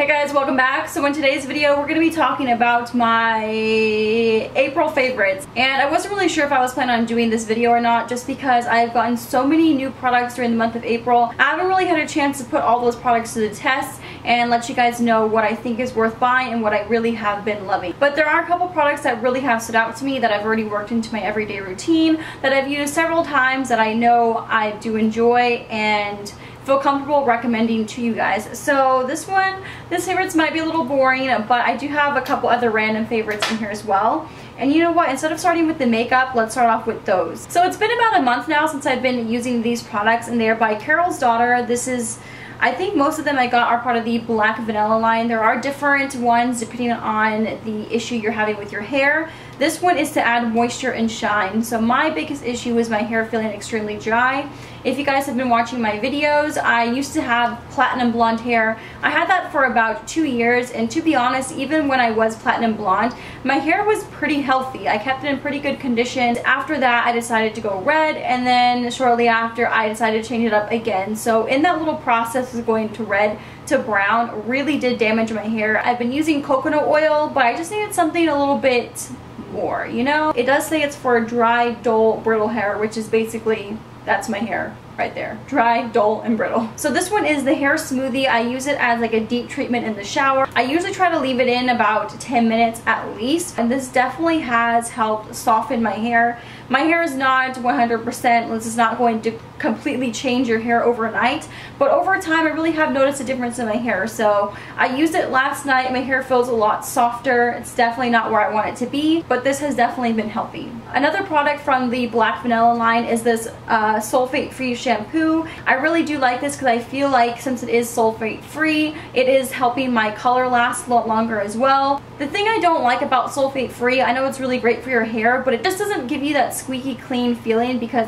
Hey guys, welcome back. So in today's video we're going to be talking about my April favorites, and I wasn't really sure if I was planning on doing this video or not just because I've gotten so many new products during the month of April. I haven't really had a chance to put all those products to the test and let you guys know what I think is worth buying and what I really have been loving. But there are a couple products that really have stood out to me that I've already worked into my everyday routine, that I've used several times, that I know I do enjoy and feel comfortable recommending to you guys. So this favorites might be a little boring, but I do have a couple other random favorites in here as well. And you know what, instead of starting with the makeup, let's start off with those. So it's been about a month now since I've been using these products, and they're by Carol's Daughter. This is, I think most of them I got are part of the black vanilla line. There are different ones depending on the issue you're having with your hair. This one is to add moisture and shine. So my biggest issue is my hair feeling extremely dry. If you guys have been watching my videos, I used to have platinum blonde hair. I had that for about 2 years, and to be honest, even when I was platinum blonde, my hair was pretty healthy. I kept it in pretty good condition. After that, I decided to go red, and then shortly after, I decided to change it up again. So in that little process of going to red to brown, really did damage my hair. I've been using coconut oil, but I just needed something a little bit more, you know? It does say it's for dry, dull, brittle hair, which is basically, that's my hair right there. Dry, dull, and brittle. So this one is the hair smoothie. I use it as like a deep treatment in the shower. I usually try to leave it in about 10 minutes at least, and this definitely has helped soften my hair. My hair is not 100%, this is not going to completely change your hair overnight, but over time I really have noticed a difference in my hair. So I used it last night. My hair feels a lot softer. It's definitely not where I want it to be, but this has definitely been helping. Another product from the black vanilla line is this sulfate free shampoo. I really do like this because I feel like since it is sulfate free, it is helping my color last a lot longer as well. The thing I don't like about sulfate free, I know it's really great for your hair, but it just doesn't give you that squeaky clean feeling, because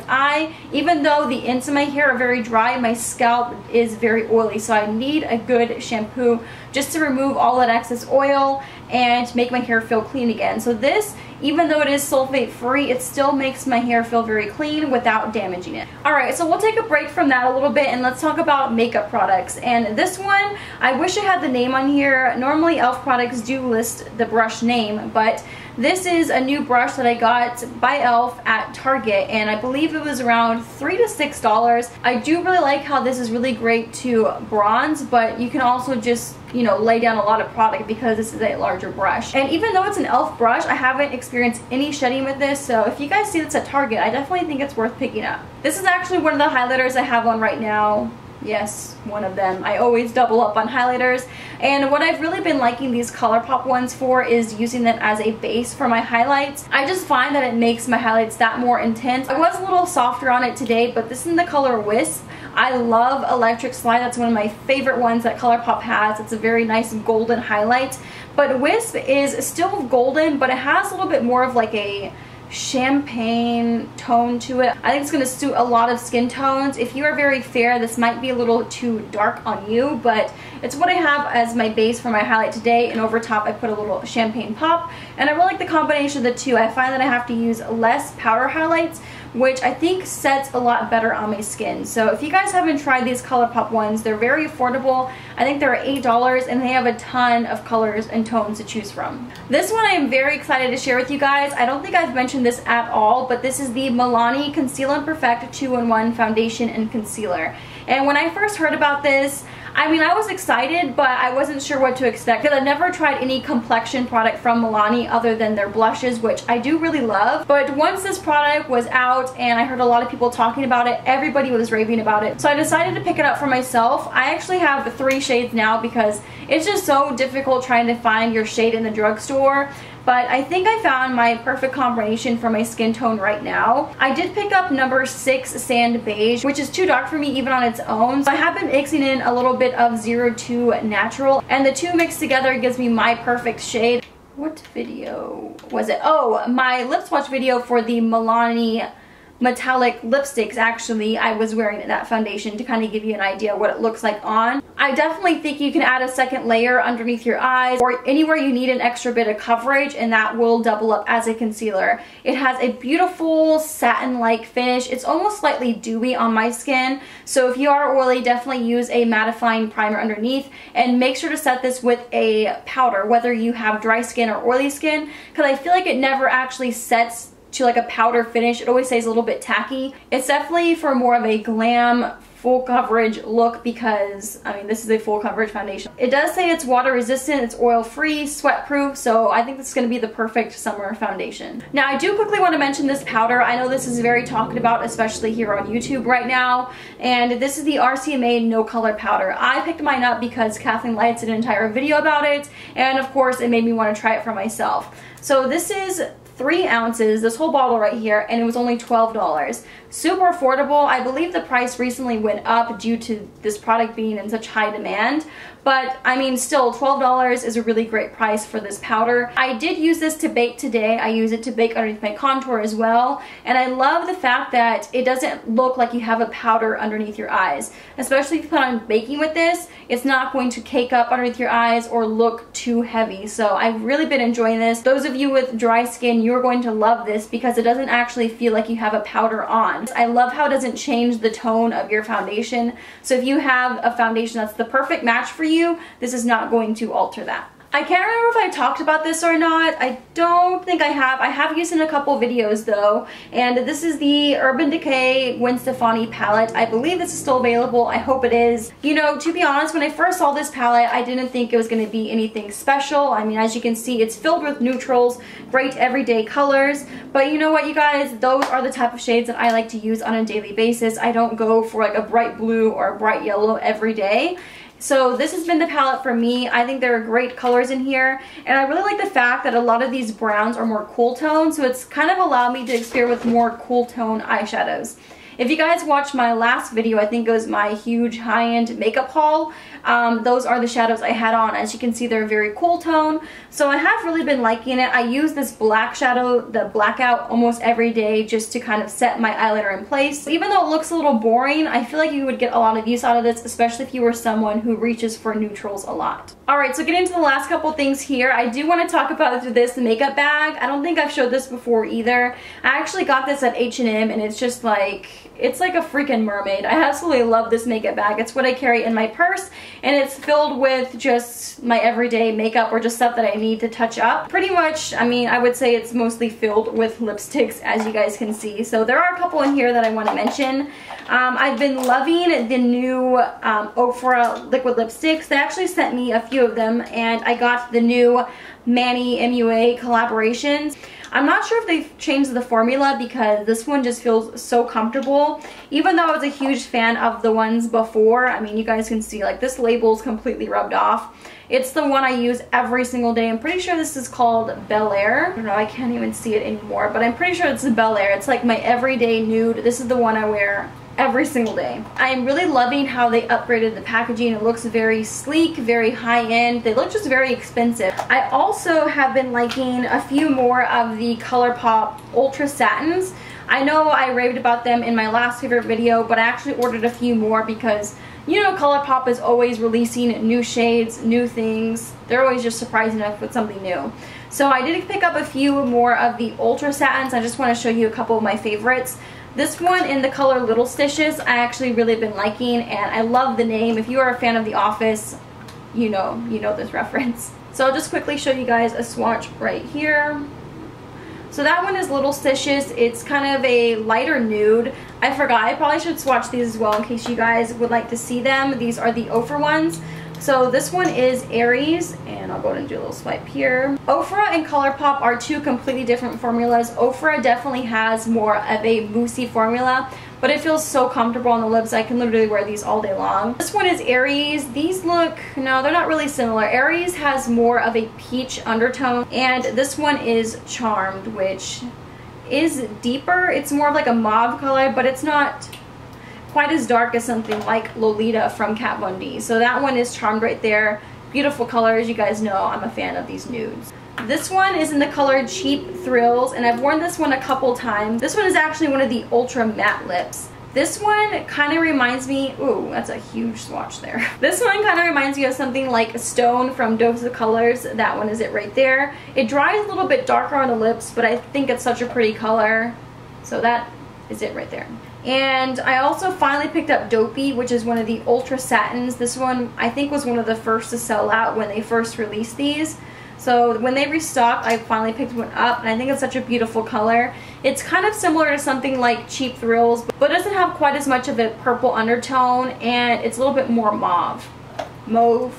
even though the ends of my hair are very dry, my scalp is very oily, so I need a good shampoo just to remove all that excess oil and make my hair feel clean again. So this, even though it is sulfate free, it still makes my hair feel very clean without damaging it. Alright, so we'll take a break from that a little bit and let's talk about makeup products. And this one, I wish I had the name on here. Normally e.l.f. products do list the brush name, but this is a new brush that I got by e.l.f. at Target, and I believe it was around $3 to $6. I do really like how this is really great to bronze, but you can also just, you know, lay down a lot of product because this is a larger brush. And even though it's an e.l.f. brush, I haven't experienced any shedding with this, so if you guys see this at Target, I definitely think it's worth picking up. This is actually one of the highlighters I have on right now. Yes, one of them. I always double up on highlighters, and what I've really been liking these ColourPop ones for is using them as a base for my highlights. I just find that it makes my highlights that more intense. I was a little softer on it today, but this is in the color Wisp. I love Electric Slide. That's one of my favorite ones that ColourPop has. It's a very nice golden highlight, but Wisp is still golden, but it has a little bit more of like a champagne tone to it. I think it's going to suit a lot of skin tones. If you are very fair, this might be a little too dark on you, but it's what I have as my base for my highlight today, and over top I put a little champagne pop, and I really like the combination of the two. I find that I have to use less powder highlights, which I think sets a lot better on my skin. So if you guys haven't tried these ColourPop ones, they're very affordable. I think they're $8, and they have a ton of colors and tones to choose from. This one I am very excited to share with you guys. I don't think I've mentioned this at all, but this is the MILANI Conceal and Perfect 2-in-1 Foundation and Concealer. And when I first heard about this, I mean, I was excited, but I wasn't sure what to expect because I've never tried any complexion product from MILANI other than their blushes, which I do really love. But once this product was out and I heard a lot of people talking about it, everybody was raving about it. So I decided to pick it up for myself. I actually have 3 shades now because it's just so difficult trying to find your shade in the drugstore. But I think I found my perfect combination for my skin tone right now. I did pick up number 6 Sand Beige, which is too dark for me even on its own. So I have been mixing in a little bit of 02 Natural, and the two mixed together gives me my perfect shade. What video was it? Oh, my lip swatch video for the MILANI metallic lipsticks actually I was wearing that foundation to kind of give you an idea what it looks like on. I definitely think you can add a second layer underneath your eyes or anywhere you need an extra bit of coverage, and that will double up as a concealer. It has a beautiful satin-like finish. It's almost slightly dewy on my skin, so if you are oily, definitely use a mattifying primer underneath, and make sure to set this with a powder, whether you have dry skin or oily skin, because I feel like it never actually sets to like a powder finish. It always stays a little bit tacky. It's definitely for more of a glam, full coverage look, because I mean this is a full coverage foundation. It does say it's water resistant, it's oil free, sweat proof, so I think this is going to be the perfect summer foundation. Now I do quickly want to mention this powder. I know this is very talked about, especially here on YouTube right now, and this is the RCMA No Color Powder. I picked mine up because Kathleen Lights did an entire video about it, and of course it made me want to try it for myself. So this is 3 ounces, this whole bottle right here, and it was only $12. Super affordable. I believe the price recently went up due to this product being in such high demand, but I mean still $12 is a really great price for this powder. I did use this to bake today. I use it to bake underneath my contour as well, and I love the fact that it doesn't look like you have a powder underneath your eyes. Especially if you plan on baking with this, it's not going to cake up underneath your eyes or look too heavy. So I've really been enjoying this. Those of you with dry skin, you're going to love this because it doesn't actually feel like you have a powder on. I love how it doesn't change the tone of your foundation. So if you have a foundation that's the perfect match for you, this is not going to alter that. I can't remember if I talked about this or not. I don't think I have. I have used it in a couple videos though, and this is the Urban Decay Gwen Stefani palette. I believe this is still available. I hope it is. You know, to be honest, when I first saw this palette, I didn't think it was going to be anything special. I mean, as you can see, it's filled with neutrals, great everyday colors, but you know what, you guys, those are the type of shades that I like to use on a daily basis. I don't go for like a bright blue or a bright yellow every day. So this has been the palette for me. I think there are great colors in here, and I really like the fact that a lot of these browns are more cool tone, so it's kind of allowed me to experiment with more cool tone eyeshadows. If you guys watched my last video, I think it was my huge high-end makeup haul, those are the shadows I had on. As you can see, they're very cool tone, so I have really been liking it. I use this black shadow, the blackout, almost every day just to kind of set my eyeliner in place. Even though it looks a little boring, I feel like you would get a lot of use out of this, especially if you were someone who reaches for neutrals a lot. Alright, so getting into the last couple things here, I do want to talk about this makeup bag. I don't think I've showed this before either. I actually got this at H&M, and it's just like, it's like a freaking mermaid. I absolutely love this makeup bag. It's what I carry in my purse, and it's filled with just my everyday makeup or just stuff that I need to touch up. Pretty much, I mean, I would say it's mostly filled with lipsticks, as you guys can see. So there are a couple in here that I want to mention. I've been loving the new OFRA liquid lipsticks. They actually sent me a few of them, and I got the new Manny MUA collaborations. I'm not sure if they've changed the formula because this one just feels so comfortable. Even though I was a huge fan of the ones before, I mean, you guys can see like this label's completely rubbed off. It's the one I use every single day. I'm pretty sure this is called Bel Air. I don't know, I can't even see it anymore, but I'm pretty sure it's Bel Air. It's like my everyday nude. This is the one I wear every single day. I'm really loving how they upgraded the packaging. It looks very sleek, very high-end. They look just very expensive. I also have been liking a few more of the ColourPop Ultra Satins. I know I raved about them in my last favorite video, but I actually ordered a few more because, you know, ColourPop is always releasing new shades, new things. They're always just surprising us with something new. So I did pick up a few more of the Ultra Satins. I just want to show you a couple of my favorites. This one in the color Littlestitious I actually really been liking, and I love the name. If you are a fan of The Office, you know this reference. So I'll just quickly show you guys a swatch right here. So that one is Littlestitious. It's kind of a lighter nude. I forgot, I probably should swatch these as well in case you guys would like to see them. These are the OFRA ones. So this one is ARIES, and I'll go ahead and do a little swipe here. OFRA and ColourPop are two completely different formulas. OFRA definitely has more of a moussey formula, but it feels so comfortable on the lips. I can literally wear these all day long. This one is ARIES. These look, no, they're not really similar. ARIES has more of a peach undertone, and this one is Charmed, which is deeper. It's more of like a mauve color, but it's not quite as dark as something like Lolita from Kat Von D. So that one is Charmed right there. Beautiful colors. You guys know I'm a fan of these nudes. This one is in the color Cheap Thrills, and I've worn this one a couple times. This one is actually one of the ultra matte lips. This one kind of reminds me, ooh, that's a huge swatch there. This one kind of reminds me of something like Stone from Dose of Colors. That one is it right there. It dries a little bit darker on the lips, but I think it's such a pretty color. So that is it right there. And I also finally picked up Dopey, which is one of the ultra satins. This one I think was one of the first to sell out when they first released these. So when they restocked, I finally picked one up, and I think it's such a beautiful color. It's kind of similar to something like Cheap Thrills, but it doesn't have quite as much of a purple undertone, and it's a little bit more mauve. Mauve.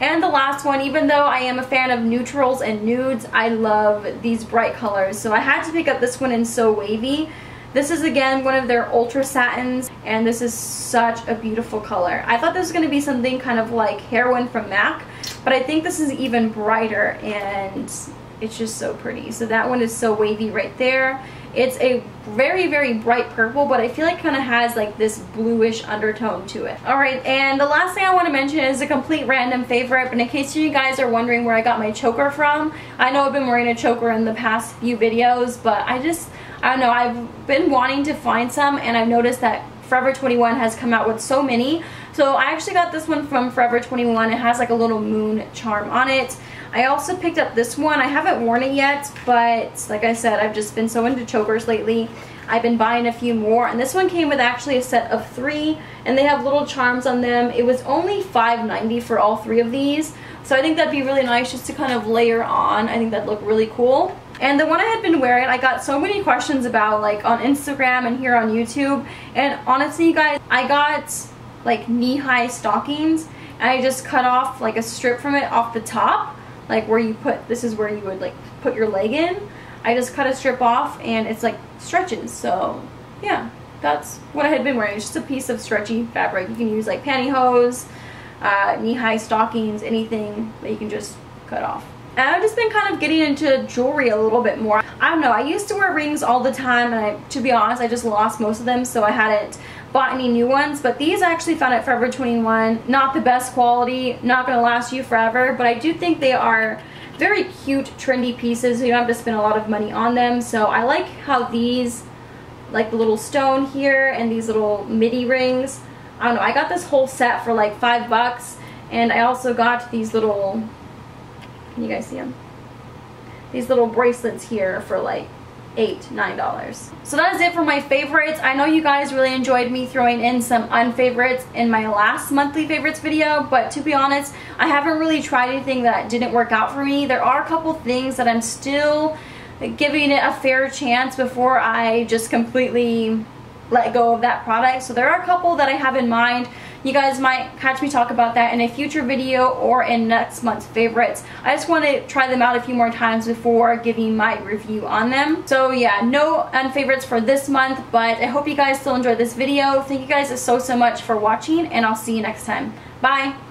And the last one, even though I am a fan of neutrals and nudes, I love these bright colors. So I had to pick up this one in So Wavy. This is again one of their ultra satins, and this is such a beautiful color. I thought this was going to be something kind of like Heroin from MAC, but I think this is even brighter, and it's just so pretty. So that one is So Wavy right there. It's a very, very bright purple, but I feel like it kind of has like this bluish undertone to it. Alright, and the last thing I want to mention is a complete random favorite, but in case you guys are wondering where I got my choker from, I know I've been wearing a choker in the past few videos, but I don't know, I've been wanting to find some, and I've noticed that Forever 21 has come out with so many. So I actually got this one from Forever 21. It has like a little moon charm on it. I also picked up this one. I haven't worn it yet, but like I said, I've just been so into chokers lately. I've been buying a few more, and this one came with actually a set of 3, and they have little charms on them. It was only $5.90 for all 3 of these, so I think that'd be really nice just to kind of layer on. I think that'd look really cool. And the one I had been wearing, I got so many questions about, like on Instagram and here on YouTube, and honestly you guys, I got like knee-high stockings, and I just cut off like a strip from it off the top, like where you put, this is where you would like put your leg in. I just cut a strip off, and it's like stretches. So yeah, that's what I had been wearing. It's just a piece of stretchy fabric. You can use like pantyhose, knee-high stockings, anything that you can just cut off. And I've just been kind of getting into jewelry a little bit more. I don't know, I used to wear rings all the time, and to be honest, I just lost most of them, so I hadn't bought any new ones. But these I actually found at Forever 21. Not the best quality, not going to last you forever, but I do think they are very cute, trendy pieces, so you don't have to spend a lot of money on them. So I like how these, like the little stone here and these little midi rings, I don't know, I got this whole set for like $5, and I also got these little, can you guys see them? These little bracelets here for like $8, $9. So that is it for my favorites. I know you guys really enjoyed me throwing in some unfavorites in my last monthly favorites video, but to be honest, I haven't really tried anything that didn't work out for me. There are a couple things that I'm still giving it a fair chance before I just completely let go of that product. So there are a couple that I have in mind. You guys might catch me talk about that in a future video or in next month's favorites. I just want to try them out a few more times before giving my review on them. So yeah, no unfavorites for this month, but I hope you guys still enjoyed this video. Thank you guys so much for watching, and I'll see you next time. Bye!